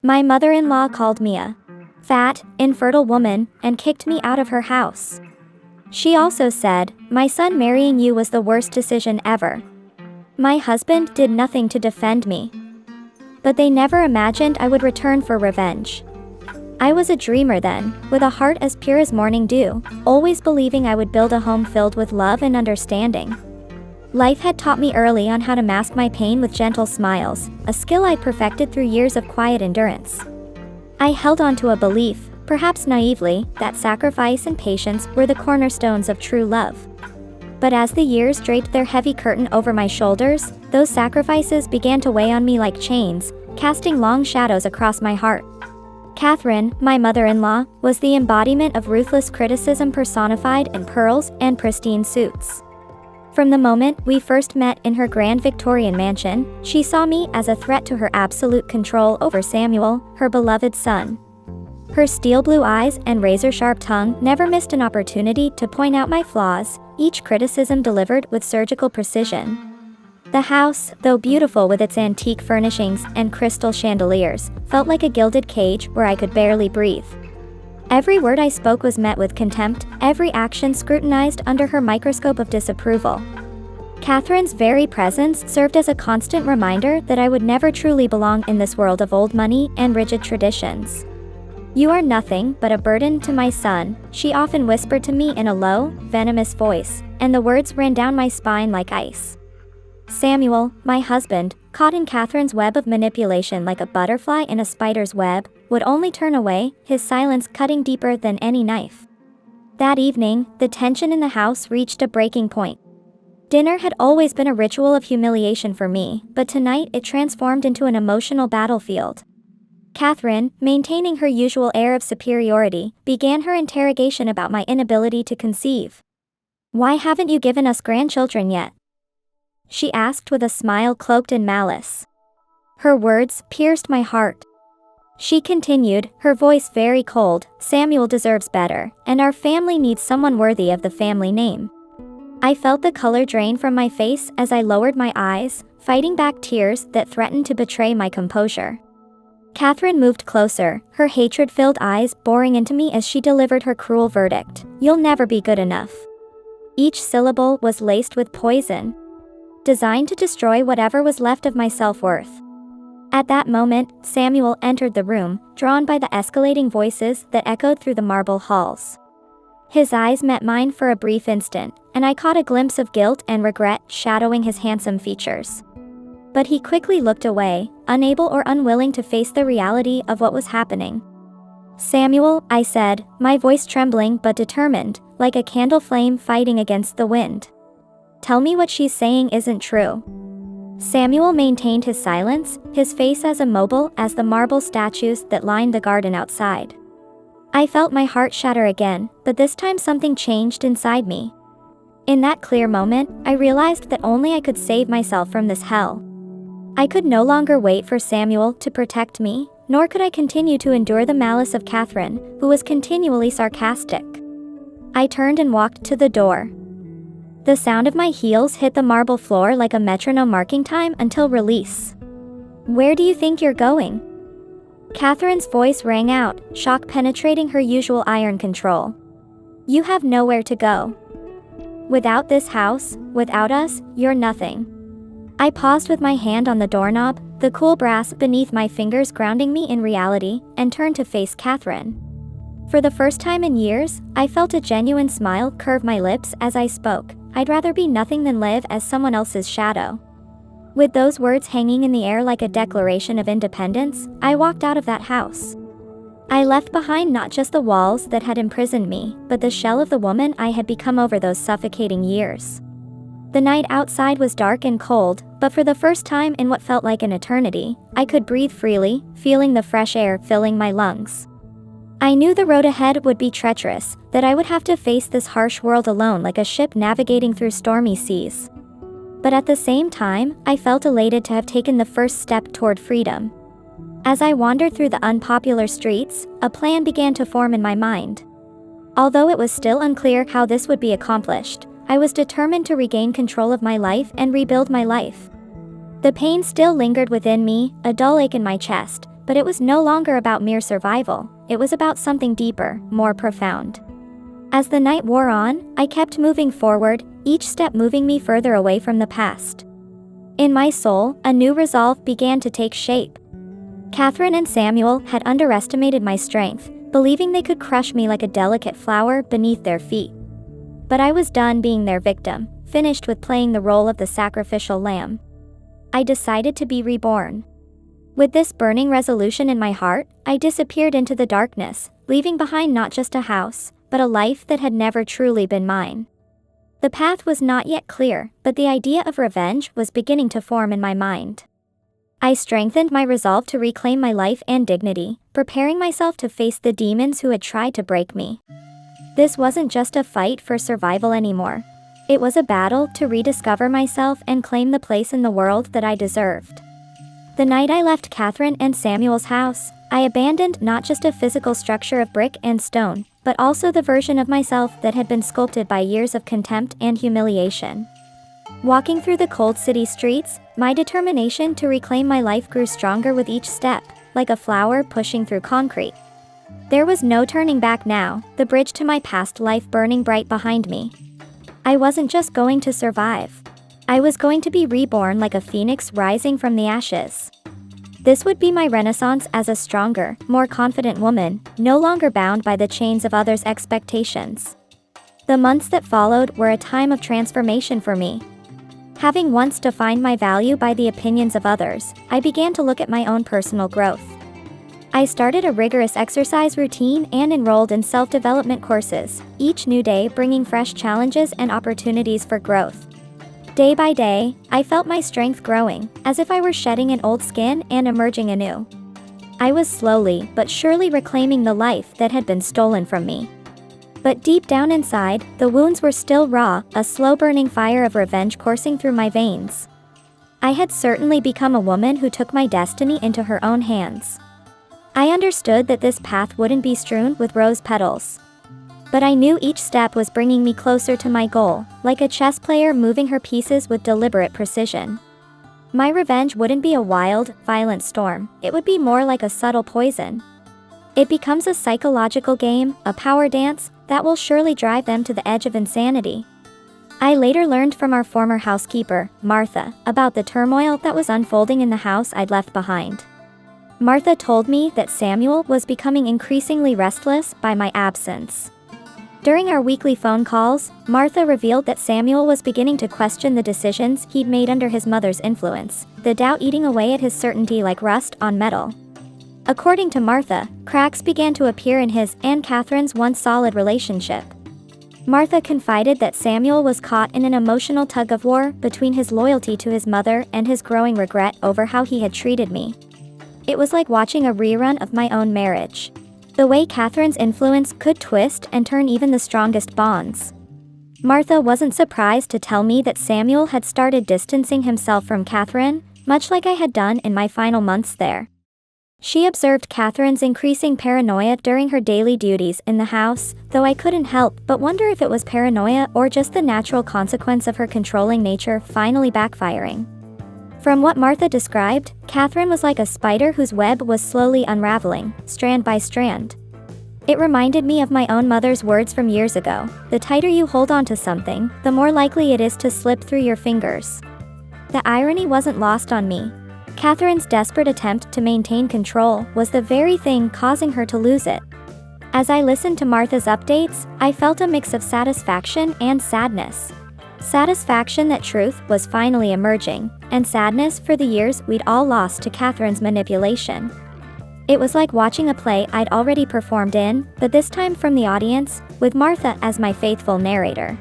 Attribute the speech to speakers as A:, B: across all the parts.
A: My mother-in-law called me a fat, infertile woman and kicked me out of her house. She also said, "My son marrying you was the worst decision ever." My husband did nothing to defend me. But they never imagined I would return for revenge. I was a dreamer then, with a heart as pure as morning dew, always believing I would build a home filled with love and understanding. Life had taught me early on how to mask my pain with gentle smiles, a skill I perfected through years of quiet endurance. I held on to a belief, perhaps naively, that sacrifice and patience were the cornerstones of true love. But as the years draped their heavy curtain over my shoulders, those sacrifices began to weigh on me like chains, casting long shadows across my heart. Catherine, my mother-in-law, was the embodiment of ruthless criticism personified in pearls and pristine suits. From the moment we first met in her grand Victorian mansion, she saw me as a threat to her absolute control over Samuel, her beloved son. Her steel blue eyes and razor-sharp tongue never missed an opportunity to point out my flaws, each criticism delivered with surgical precision. The house, though beautiful with its antique furnishings and crystal chandeliers, felt like a gilded cage where I could barely breathe. Every word I spoke was met with contempt, every action scrutinized under her microscope of disapproval. Catherine's very presence served as a constant reminder that I would never truly belong in this world of old money and rigid traditions. "You are nothing but a burden to my son," she often whispered to me in a low, venomous voice, and the words ran down my spine like ice. Samuel, my husband, caught in Catherine's web of manipulation like a butterfly in a spider's web, would only turn away, his silence cutting deeper than any knife. That evening, the tension in the house reached a breaking point. Dinner had always been a ritual of humiliation for me, but tonight it transformed into an emotional battlefield. Catherine, maintaining her usual air of superiority, began her interrogation about my inability to conceive. "Why haven't you given us grandchildren yet?" she asked with a smile cloaked in malice. Her words pierced my heart. She continued, her voice very cold, "Samuel deserves better, and our family needs someone worthy of the family name." I felt the color drain from my face as I lowered my eyes, fighting back tears that threatened to betray my composure. Catherine moved closer, her hatred-filled eyes boring into me as she delivered her cruel verdict, "You'll never be good enough." Each syllable was laced with poison, designed to destroy whatever was left of my self-worth. At that moment, Samuel entered the room, drawn by the escalating voices that echoed through the marble halls. His eyes met mine for a brief instant, and I caught a glimpse of guilt and regret shadowing his handsome features. But he quickly looked away, unable or unwilling to face the reality of what was happening. "Samuel," I said, my voice trembling but determined, like a candle flame fighting against the wind. "Tell me what she's saying isn't true." Samuel maintained his silence, his face as immobile as the marble statues that lined the garden outside. I felt my heart shatter again, but this time something changed inside me. In that clear moment, I realized that only I could save myself from this hell. I could no longer wait for Samuel to protect me, nor could I continue to endure the malice of Catherine, who was continually sarcastic. I turned and walked to the door. The sound of my heels hit the marble floor like a metronome marking time until release. "Where do you think you're going?" Catherine's voice rang out, shock penetrating her usual iron control. "You have nowhere to go. Without this house, without us, you're nothing." I paused with my hand on the doorknob, the cool brass beneath my fingers grounding me in reality, and turned to face Catherine. For the first time in years, I felt a genuine smile curve my lips as I spoke. "I'd rather be nothing than live as someone else's shadow." With those words hanging in the air like a declaration of independence, I walked out of that house. I left behind not just the walls that had imprisoned me, but the shell of the woman I had become over those suffocating years. The night outside was dark and cold, but for the first time in what felt like an eternity, I could breathe freely, feeling the fresh air filling my lungs. I knew the road ahead would be treacherous, that I would have to face this harsh world alone like a ship navigating through stormy seas. But at the same time, I felt elated to have taken the first step toward freedom. As I wandered through the unpopular streets, a plan began to form in my mind. Although it was still unclear how this would be accomplished, I was determined to regain control of my life and rebuild my life. The pain still lingered within me, a dull ache in my chest, but it was no longer about mere survival, it was about something deeper, more profound. As the night wore on, I kept moving forward, each step moving me further away from the past. In my soul, a new resolve began to take shape. Catherine and Samuel had underestimated my strength, believing they could crush me like a delicate flower beneath their feet. But I was done being their victim, finished with playing the role of the sacrificial lamb. I decided to be reborn. With this burning resolution in my heart, I disappeared into the darkness, leaving behind not just a house, but a life that had never truly been mine. The path was not yet clear, but the idea of revenge was beginning to form in my mind. I strengthened my resolve to reclaim my life and dignity, preparing myself to face the demons who had tried to break me. This wasn't just a fight for survival anymore. It was a battle to rediscover myself and claim the place in the world that I deserved. The night I left Catherine and Samuel's house, I abandoned not just a physical structure of brick and stone, but also the version of myself that had been sculpted by years of contempt and humiliation. Walking through the cold city streets, my determination to reclaim my life grew stronger with each step, like a flower pushing through concrete. There was no turning back now, the bridge to my past life burning bright behind me. I wasn't just going to survive. I was going to be reborn like a phoenix rising from the ashes. This would be my renaissance as a stronger, more confident woman, no longer bound by the chains of others' expectations. The months that followed were a time of transformation for me. Having once defined my value by the opinions of others, I began to look at my own personal growth. I started a rigorous exercise routine and enrolled in self-development courses, each new day bringing fresh challenges and opportunities for growth. Day by day, I felt my strength growing, as if I were shedding an old skin and emerging anew. I was slowly but surely reclaiming the life that had been stolen from me. But deep down inside, the wounds were still raw, a slow-burning fire of revenge coursing through my veins. I had certainly become a woman who took my destiny into her own hands. I understood that this path wouldn't be strewn with rose petals. But I knew each step was bringing me closer to my goal, like a chess player moving her pieces with deliberate precision. My revenge wouldn't be a wild, violent storm, it would be more like a subtle poison. It becomes a psychological game, a power dance, that will surely drive them to the edge of insanity. I later learned from our former housekeeper, Martha, about the turmoil that was unfolding in the house I'd left behind. Martha told me that Samuel was becoming increasingly restless by my absence. During our weekly phone calls, Martha revealed that Samuel was beginning to question the decisions he'd made under his mother's influence, the doubt eating away at his certainty like rust on metal. According to Martha, cracks began to appear in his and Catherine's once solid relationship. Martha confided that Samuel was caught in an emotional tug-of-war between his loyalty to his mother and his growing regret over how he had treated me. It was like watching a rerun of my own marriage. The way Catherine's influence could twist and turn even the strongest bonds. Martha wasn't surprised to tell me that Samuel had started distancing himself from Catherine, much like I had done in my final months there. She observed Catherine's increasing paranoia during her daily duties in the house, though I couldn't help but wonder if it was paranoia or just the natural consequence of her controlling nature finally backfiring. From what Martha described, Catherine was like a spider whose web was slowly unraveling, strand by strand. It reminded me of my own mother's words from years ago: the tighter you hold on to something, the more likely it is to slip through your fingers. The irony wasn't lost on me. Catherine's desperate attempt to maintain control was the very thing causing her to lose it. As I listened to Martha's updates, I felt a mix of satisfaction and sadness. Satisfaction that truth was finally emerging, and sadness for the years we'd all lost to Catherine's manipulation. It was like watching a play I'd already performed in, but this time from the audience, with Martha as my faithful narrator.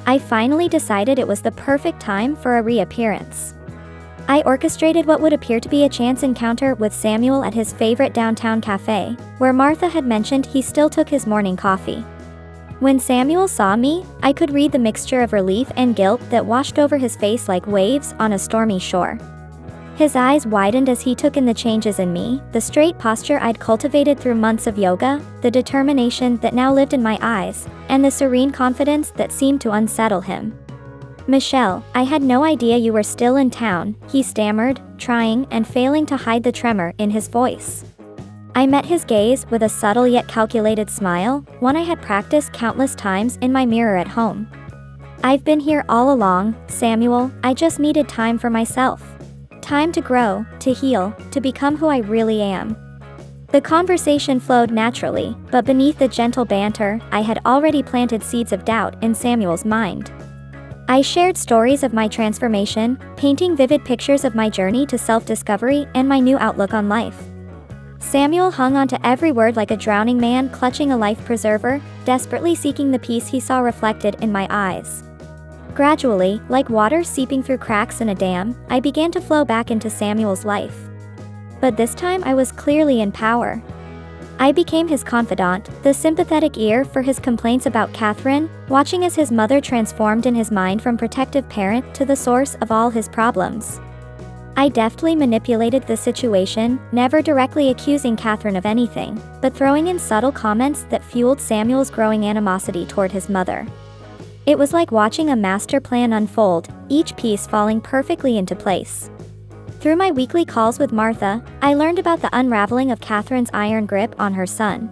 A: I finally decided it was the perfect time for a reappearance. I orchestrated what would appear to be a chance encounter with Samuel at his favorite downtown cafe, where Martha had mentioned he still took his morning coffee. When Samuel saw me, I could read the mixture of relief and guilt that washed over his face like waves on a stormy shore. His eyes widened as he took in the changes in me, the straight posture I'd cultivated through months of yoga, the determination that now lived in my eyes, and the serene confidence that seemed to unsettle him. Michelle, I had no idea you were still in town, he stammered, trying and failing to hide the tremor in his voice. I met his gaze with a subtle yet calculated smile, one I had practiced countless times in my mirror at home. I've been here all along, Samuel, I just needed time for myself. Time to grow, to heal, to become who I really am. The conversation flowed naturally, but beneath the gentle banter, I had already planted seeds of doubt in Samuel's mind. I shared stories of my transformation, painting vivid pictures of my journey to self-discovery and my new outlook on life. Samuel hung on to every word like a drowning man clutching a life preserver, desperately seeking the peace he saw reflected in my eyes. Gradually, like water seeping through cracks in a dam, I began to flow back into Samuel's life. But this time I was clearly in power. I became his confidant, the sympathetic ear for his complaints about Catherine, watching as his mother transformed in his mind from protective parent to the source of all his problems. I deftly manipulated the situation, never directly accusing Catherine of anything, but throwing in subtle comments that fueled Samuel's growing animosity toward his mother. It was like watching a master plan unfold, each piece falling perfectly into place. Through my weekly calls with Martha, I learned about the unraveling of Catherine's iron grip on her son.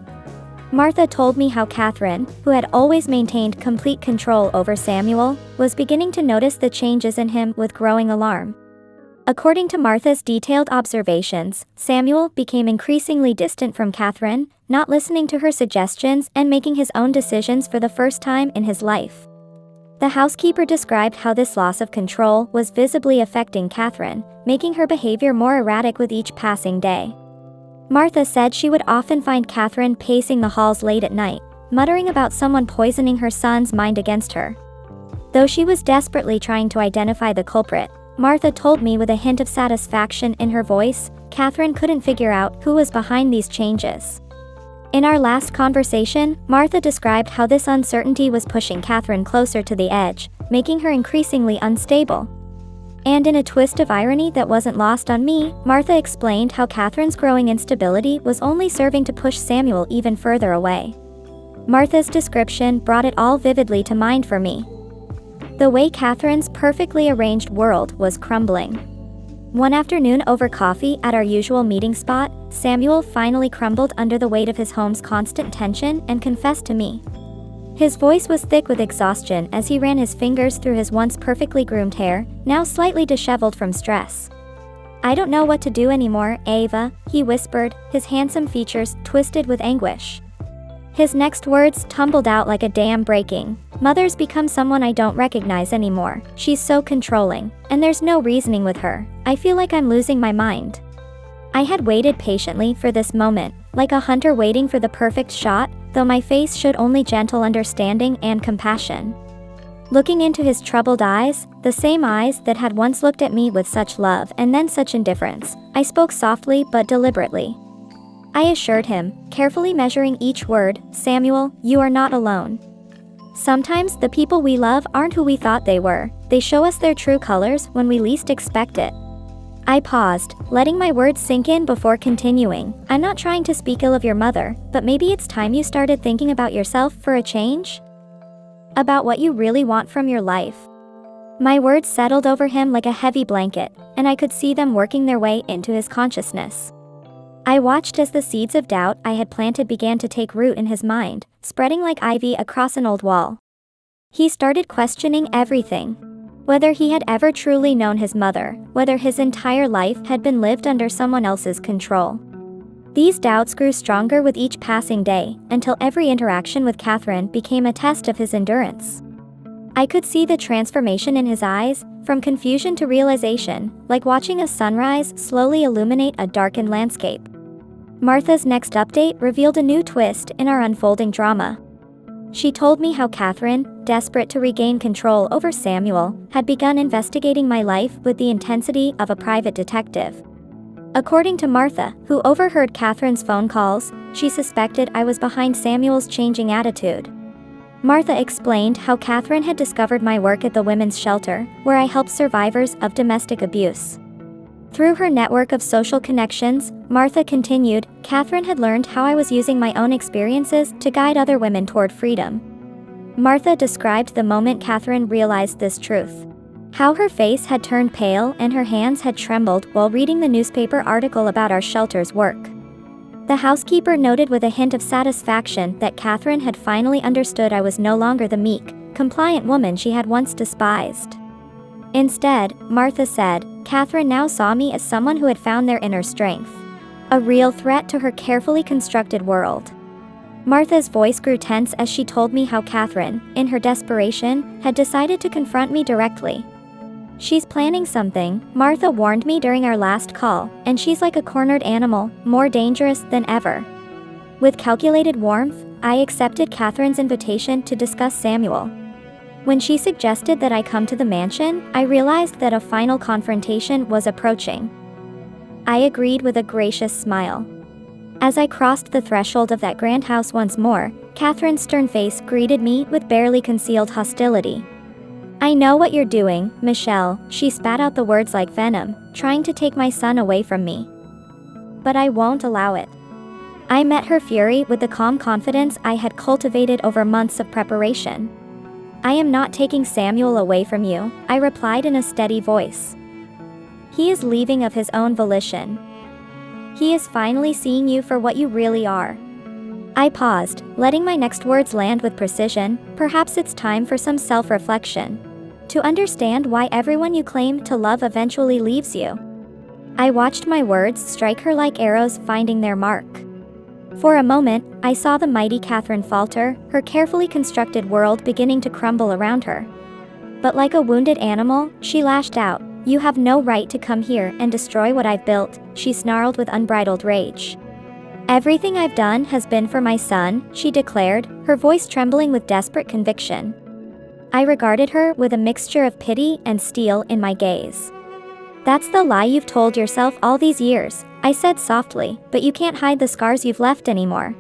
A: Martha told me how Catherine, who had always maintained complete control over Samuel, was beginning to notice the changes in him with growing alarm. According to Martha's detailed observations, Samuel became increasingly distant from Catherine, not listening to her suggestions and making his own decisions for the first time in his life. The housekeeper described how this loss of control was visibly affecting Catherine, making her behavior more erratic with each passing day. Martha said she would often find Catherine pacing the halls late at night, muttering about someone poisoning her son's mind against her. Though she was desperately trying to identify the culprit, Martha told me with a hint of satisfaction in her voice, Catherine couldn't figure out who was behind these changes. In our last conversation, Martha described how this uncertainty was pushing Catherine closer to the edge, making her increasingly unstable. And in a twist of irony that wasn't lost on me, Martha explained how Catherine's growing instability was only serving to push Samuel even further away. Martha's description brought it all vividly to mind for me. The way Catherine's perfectly arranged world was crumbling. One afternoon over coffee at our usual meeting spot, Samuel finally crumbled under the weight of his home's constant tension and confessed to me. His voice was thick with exhaustion as he ran his fingers through his once perfectly groomed hair, now slightly disheveled from stress. "I don't know what to do anymore, Ava," he whispered, his handsome features twisted with anguish. His next words tumbled out like a dam breaking. "Mother's become someone I don't recognize anymore. She's so controlling, and there's no reasoning with her. I feel like I'm losing my mind." I had waited patiently for this moment, like a hunter waiting for the perfect shot, though my face showed only gentle understanding and compassion. Looking into his troubled eyes, the same eyes that had once looked at me with such love and then such indifference, I spoke softly but deliberately. I assured him, carefully measuring each word, "Samuel, you are not alone. Sometimes the people we love aren't who we thought they were. They show us their true colors when we least expect it." I paused, letting my words sink in before continuing. "I'm not trying to speak ill of your mother, but maybe it's time you started thinking about yourself for a change? About what you really want from your life." My words settled over him like a heavy blanket, and I could see them working their way into his consciousness. I watched as the seeds of doubt I had planted began to take root in his mind, spreading like ivy across an old wall. He started questioning everything. Whether he had ever truly known his mother, whether his entire life had been lived under someone else's control. These doubts grew stronger with each passing day, until every interaction with Catherine became a test of his endurance. I could see the transformation in his eyes, from confusion to realization, like watching a sunrise slowly illuminate a darkened landscape. Martha's next update revealed a new twist in our unfolding drama. She told me how Catherine, desperate to regain control over Samuel, had begun investigating my life with the intensity of a private detective. According to Martha, who overheard Catherine's phone calls, she suspected I was behind Samuel's changing attitude. Martha explained how Catherine had discovered my work at the women's shelter, where I helped survivors of domestic abuse. Through her network of social connections, Martha continued, Catherine had learned how I was using my own experiences to guide other women toward freedom. Martha described the moment Catherine realized this truth. How her face had turned pale and her hands had trembled while reading the newspaper article about our shelter's work. The housekeeper noted with a hint of satisfaction that Catherine had finally understood I was no longer the meek, compliant woman she had once despised. Instead, Martha said, Catherine now saw me as someone who had found their inner strength. A real threat to her carefully constructed world. Martha's voice grew tense as she told me how Catherine, in her desperation, had decided to confront me directly. She's planning something, Martha warned me during our last call, and she's like a cornered animal, more dangerous than ever. With calculated warmth, I accepted Catherine's invitation to discuss Samuel. When she suggested that I come to the mansion, I realized that a final confrontation was approaching. I agreed with a gracious smile. As I crossed the threshold of that grand house once more, Catherine's stern face greeted me with barely concealed hostility. I know what you're doing, Michelle, she spat out the words like venom, trying to take my son away from me. But I won't allow it. I met her fury with the calm confidence I had cultivated over months of preparation. I am not taking Samuel away from you, I replied in a steady voice. He is leaving of his own volition. He is finally seeing you for what you really are. I paused, letting my next words land with precision. Perhaps it's time for some self-reflection. To understand why everyone you claim to love eventually leaves you. I watched my words strike her like arrows finding their mark. For a moment, I saw the mighty Catherine falter, her carefully constructed world beginning to crumble around her. But like a wounded animal, she lashed out. You have no right to come here and destroy what I've built, she snarled with unbridled rage. Everything I've done has been for my son, she declared, her voice trembling with desperate conviction. I regarded her with a mixture of pity and steel in my gaze. That's the lie you've told yourself all these years, I said softly, but you can't hide the scars you've left anymore.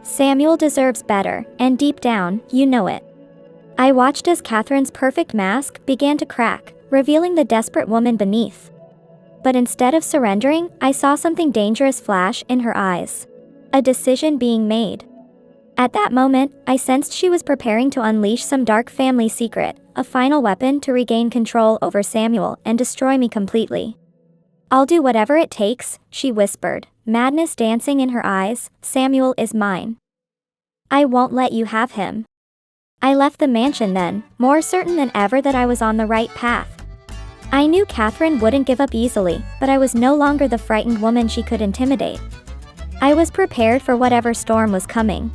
A: Samuel deserves better, and deep down, you know it. I watched as Catherine's perfect mask began to crack, revealing the desperate woman beneath. But instead of surrendering, I saw something dangerous flash in her eyes. A decision being made. At that moment, I sensed she was preparing to unleash some dark family secret, a final weapon to regain control over Samuel and destroy me completely. I'll do whatever it takes, she whispered, madness dancing in her eyes. Samuel is mine. I won't let you have him. I left the mansion then, more certain than ever that I was on the right path. I knew Catherine wouldn't give up easily, but I was no longer the frightened woman she could intimidate. I was prepared for whatever storm was coming.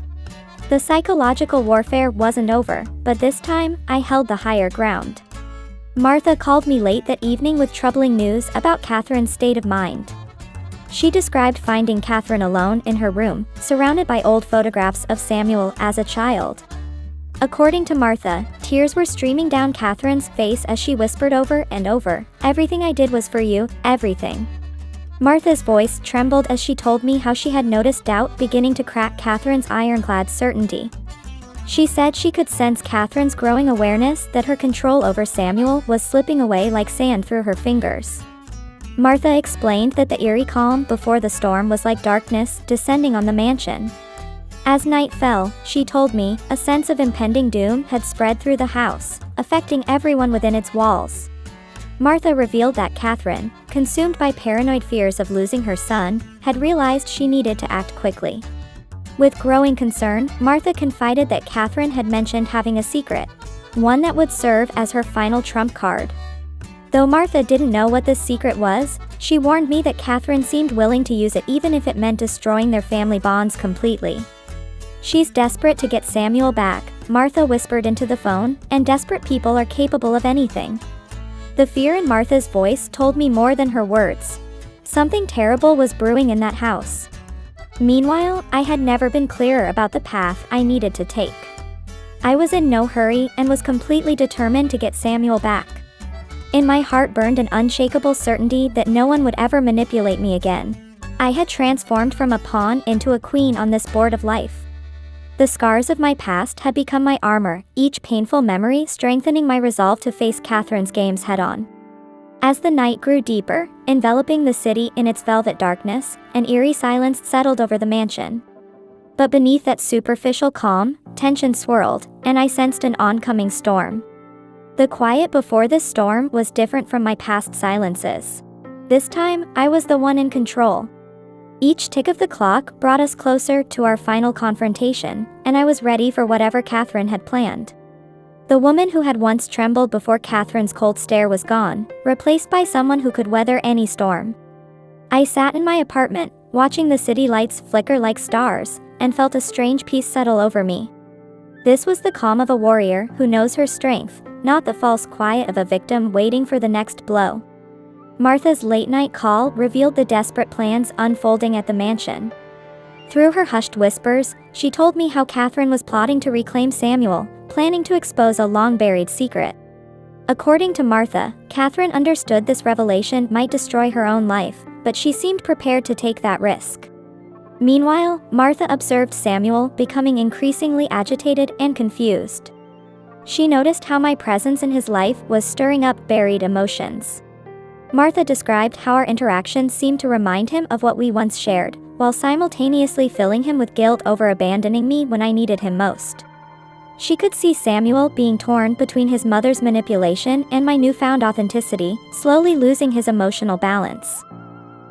A: The psychological warfare wasn't over, but this time, I held the higher ground. Martha called me late that evening with troubling news about Catherine's state of mind. She described finding Catherine alone in her room, surrounded by old photographs of Samuel as a child. According to Martha, tears were streaming down Catherine's face as she whispered over and over, "Everything I did was for you, everything." Martha's voice trembled as she told me how she had noticed doubt beginning to crack Catherine's ironclad certainty. She said she could sense Catherine's growing awareness that her control over Samuel was slipping away like sand through her fingers. Martha explained that the eerie calm before the storm was like darkness descending on the mansion. As night fell, she told me, a sense of impending doom had spread through the house, affecting everyone within its walls. Martha revealed that Catherine, consumed by paranoid fears of losing her son, had realized she needed to act quickly. With growing concern, Martha confided that Catherine had mentioned having a secret, one that would serve as her final trump card. Though Martha didn't know what this secret was, she warned me that Catherine seemed willing to use it even if it meant destroying their family bonds completely. She's desperate to get Samuel back, Martha whispered into the phone, and desperate people are capable of anything. The fear in Martha's voice told me more than her words. Something terrible was brewing in that house. Meanwhile, I had never been clearer about the path I needed to take. I was in no hurry and was completely determined to get Samuel back. In my heart burned an unshakable certainty that no one would ever manipulate me again. I had transformed from a pawn into a queen on this board of life. The scars of my past had become my armor, each painful memory strengthening my resolve to face Catherine's games head-on. As the night grew deeper, enveloping the city in its velvet darkness, an eerie silence settled over the mansion. But beneath that superficial calm, tension swirled, and I sensed an oncoming storm. The quiet before this storm was different from my past silences. This time, I was the one in control. Each tick of the clock brought us closer to our final confrontation, and I was ready for whatever Catherine had planned. The woman who had once trembled before Catherine's cold stare was gone, replaced by someone who could weather any storm. I sat in my apartment, watching the city lights flicker like stars, and felt a strange peace settle over me. This was the calm of a warrior who knows her strength, not the false quiet of a victim waiting for the next blow. Martha's late-night call revealed the desperate plans unfolding at the mansion. Through her hushed whispers, she told me how Catherine was plotting to reclaim Samuel, planning to expose a long-buried secret. According to Martha, Catherine understood this revelation might destroy her own life, but she seemed prepared to take that risk. Meanwhile, Martha observed Samuel becoming increasingly agitated and confused. She noticed how my presence in his life was stirring up buried emotions. Martha described how our interactions seemed to remind him of what we once shared, while simultaneously filling him with guilt over abandoning me when I needed him most. She could see Samuel being torn between his mother's manipulation and my newfound authenticity, slowly losing his emotional balance.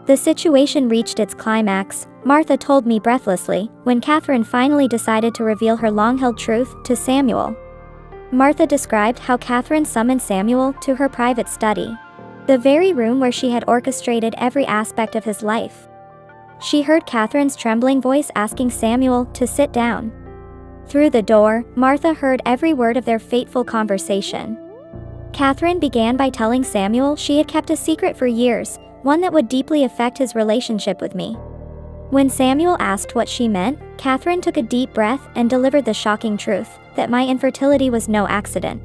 A: The situation reached its climax, Martha told me breathlessly, when Catherine finally decided to reveal her long-held truth to Samuel. Martha described how Catherine summoned Samuel to her private study, the very room where she had orchestrated every aspect of his life. She heard Catherine's trembling voice asking Samuel to sit down. Through the door, Martha heard every word of their fateful conversation. Catherine began by telling Samuel she had kept a secret for years, one that would deeply affect his relationship with me. When Samuel asked what she meant, Catherine took a deep breath and delivered the shocking truth, that my infertility was no accident.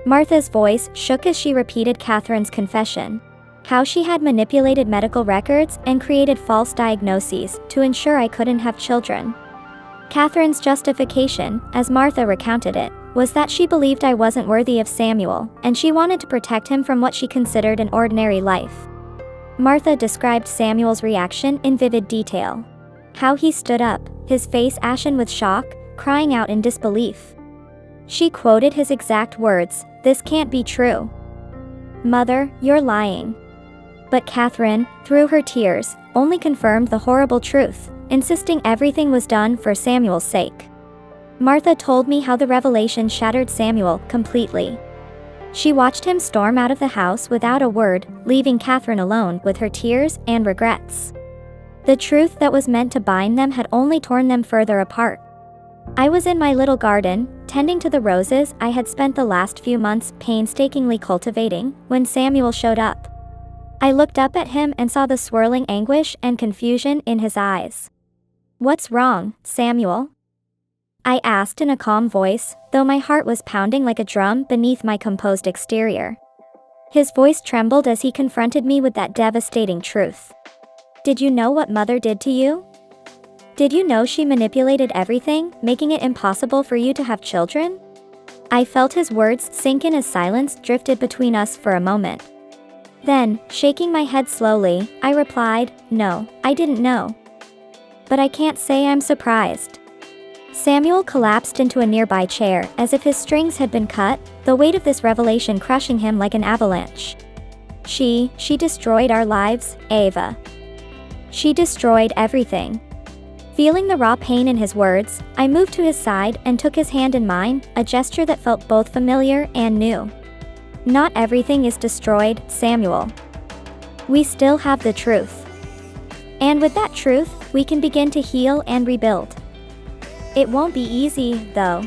A: Martha's voice shook as she repeated Catherine's confession, how she had manipulated medical records and created false diagnoses to ensure I couldn't have children. Catherine's justification, as Martha recounted it, was that she believed I wasn't worthy of Samuel, and she wanted to protect him from what she considered an ordinary life. Martha described Samuel's reaction in vivid detail. How he stood up, his face ashen with shock, crying out in disbelief. She quoted his exact words, "This can't be true. Mother, you're lying." But Catherine, through her tears, only confirmed the horrible truth, insisting everything was done for Samuel's sake. Martha told me how the revelation shattered Samuel completely. She watched him storm out of the house without a word, leaving Catherine alone with her tears and regrets. The truth that was meant to bind them had only torn them further apart. I was in my little garden, tending to the roses I had spent the last few months painstakingly cultivating, when Samuel showed up. I looked up at him and saw the swirling anguish and confusion in his eyes. "What's wrong, Samuel?" I asked in a calm voice, though my heart was pounding like a drum beneath my composed exterior. His voice trembled as he confronted me with that devastating truth. "Did you know what Mother did to you? Did you know she manipulated everything, making it impossible for you to have children?" I felt his words sink in as silence drifted between us for a moment. Then, shaking my head slowly, I replied, "No, I didn't know. But I can't say I'm surprised." Samuel collapsed into a nearby chair as if his strings had been cut, the weight of this revelation crushing him like an avalanche. She destroyed our lives, Ava. She destroyed everything." Feeling the raw pain in his words, I moved to his side and took his hand in mine, a gesture that felt both familiar and new. "Not everything is destroyed, Samuel. We still have the truth. And with that truth, we can begin to heal and rebuild. It won't be easy, though.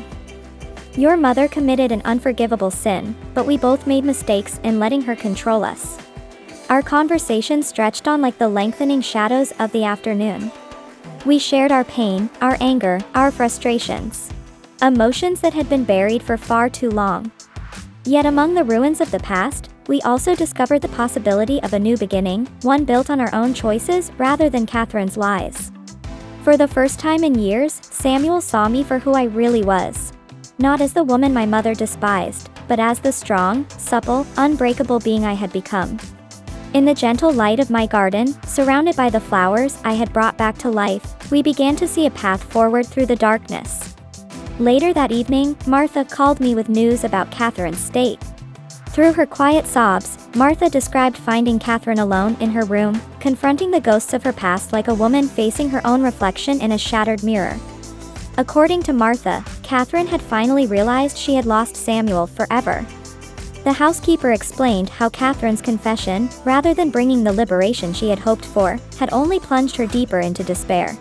A: Your mother committed an unforgivable sin, but we both made mistakes in letting her control us." Our conversation stretched on like the lengthening shadows of the afternoon. We shared our pain, our anger, our frustrations. Emotions that had been buried for far too long. Yet among the ruins of the past, we also discovered the possibility of a new beginning, one built on our own choices rather than Catherine's lies. For the first time in years, Samuel saw me for who I really was. Not as the woman my mother despised, but as the strong, supple, unbreakable being I had become. In the gentle light of my garden, surrounded by the flowers I had brought back to life, we began to see a path forward through the darkness. Later that evening, Martha called me with news about Catherine's state. Through her quiet sobs, Martha described finding Catherine alone in her room, confronting the ghosts of her past like a woman facing her own reflection in a shattered mirror. According to Martha, Catherine had finally realized she had lost Samuel forever. The housekeeper explained how Catherine's confession, rather than bringing the liberation she had hoped for, had only plunged her deeper into despair.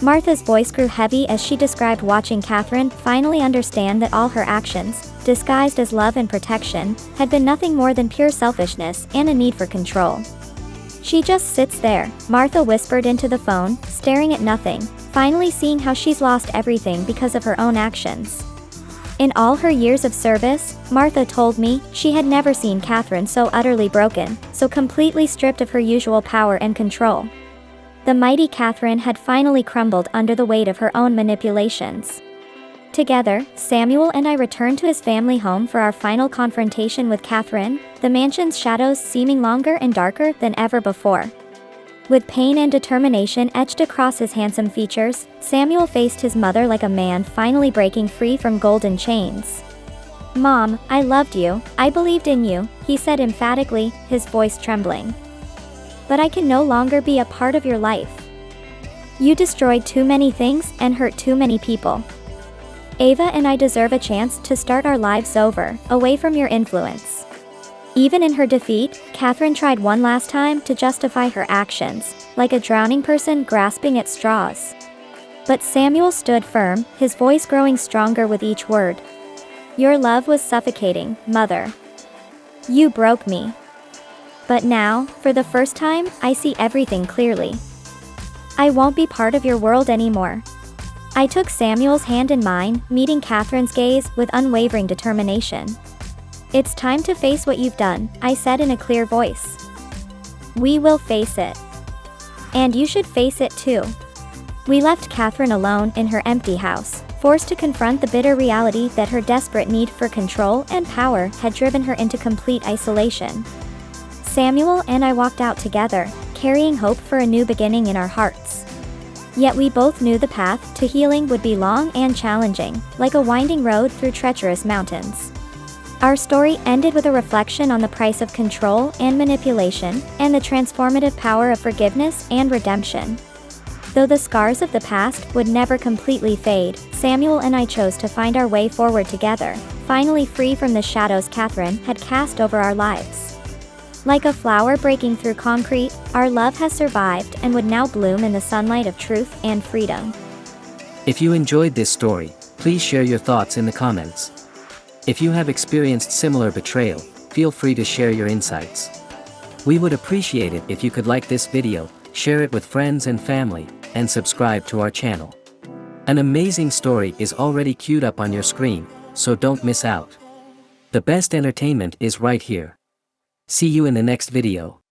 A: Martha's voice grew heavy as she described watching Catherine finally understand that all her actions, disguised as love and protection, had been nothing more than pure selfishness and a need for control. "She just sits there," Martha whispered into the phone, staring at nothing, finally seeing how she's lost everything because of her own actions. In all her years of service, Martha told me, she had never seen Catherine so utterly broken, so completely stripped of her usual power and control. The mighty Catherine had finally crumbled under the weight of her own manipulations. Together, Samuel and I returned to his family home for our final confrontation with Catherine, the mansion's shadows seeming longer and darker than ever before. With pain and determination etched across his handsome features, Samuel faced his mother like a man finally breaking free from golden chains. "Mom, I loved you, I believed in you," he said emphatically, his voice trembling. "But I can no longer be a part of your life. You destroyed too many things and hurt too many people. Ava and I deserve a chance to start our lives over, away from your influence." Even in her defeat, Catherine tried one last time to justify her actions, like a drowning person grasping at straws. But Samuel stood firm, his voice growing stronger with each word. "Your love was suffocating, Mother. You broke me. But now, for the first time, I see everything clearly. I won't be part of your world anymore." I took Samuel's hand in mine, meeting Catherine's gaze with unwavering determination. "It's time to face what you've done," I said in a clear voice. "We will face it. And you should face it too." We left Catherine alone in her empty house, forced to confront the bitter reality that her desperate need for control and power had driven her into complete isolation. Samuel and I walked out together, carrying hope for a new beginning in our hearts. Yet we both knew the path to healing would be long and challenging, like a winding road through treacherous mountains. Our story ended with a reflection on the price of control and manipulation, and the transformative power of forgiveness and redemption. Though the scars of the past would never completely fade, Samuel and I chose to find our way forward together, finally free from the shadows Catherine had cast over our lives. Like a flower breaking through concrete, our love has survived and would now bloom in the sunlight of truth and freedom.
B: If you enjoyed this story, please share your thoughts in the comments. If you have experienced similar betrayal, feel free to share your insights. We would appreciate it if you could like this video, share it with friends and family, and subscribe to our channel. An amazing story is already queued up on your screen, so don't miss out. The best entertainment is right here. See you in the next video.